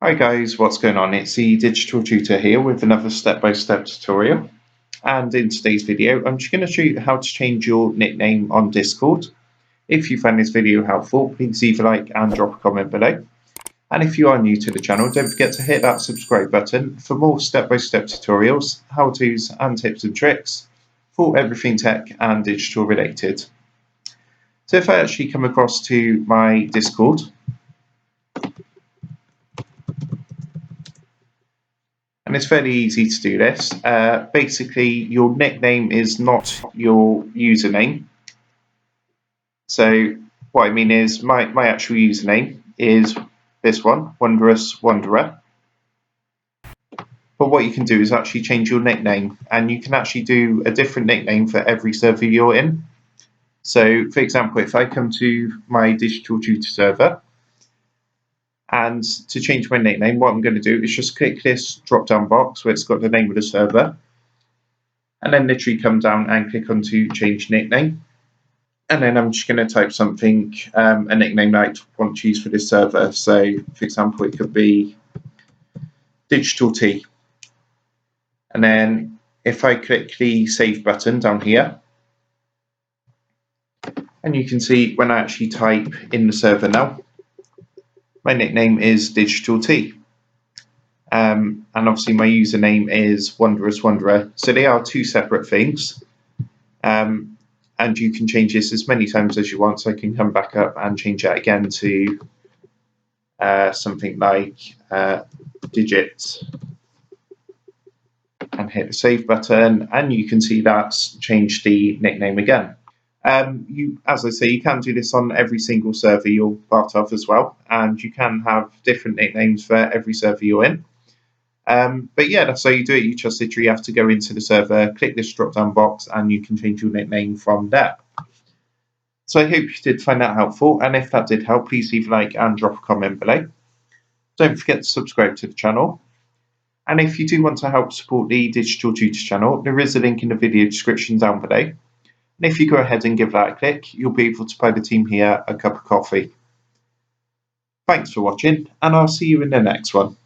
Hi guys, what's going on? It's the Digital Tutor here with another step-by-step tutorial. And in today's video, I'm just going to show you how to change your nickname on Discord. If you find this video helpful, please leave a like and drop a comment below. And if you are new to the channel, don't forget to hit that subscribe button for more step-by-step tutorials, how-tos and tips and tricks for everything tech and digital related. So if I actually come across to my Discord, and it's fairly easy to do this. Basically, your nickname is not your username. So what I mean is my actual username is this one, Wondrous Wanderer. But what you can do is actually change your nickname, and you can actually do a different nickname for every server you're in. So for example, if I come to my Digital Tutor server, and to change my nickname, what I'm going to do is just click this drop-down box where it's got the name of the server, and then literally come down and click on to change nickname. And then I'm just going to type something, a nickname that I want to use for this server. So for example, it could be Digital T. And then if I click the save button down here, and you can see when I actually type in the server now, my nickname is Digital T. And obviously my username is Wondrous Wanderer. So they are two separate things. And you can change this as many times as you want. So I can come back up and change that again to something like digit, and hit the save button, and you can see that's changed the nickname again. As I say, you can do this on every single server you're part of as well, and you can have different nicknames for every server you're in. But yeah, that's how you do it. You just literally have to go into the server, click this drop-down box, and you can change your nickname from there. So I hope you did find that helpful, and if that did help, please leave a like and drop a comment below. Don't forget to subscribe to the channel. And if you do want to help support the Digital Tutor channel, there is a link in the video description down below. And if you go ahead and give that a click, you'll be able to buy the team here a cup of coffee. Thanks for watching, and I'll see you in the next one.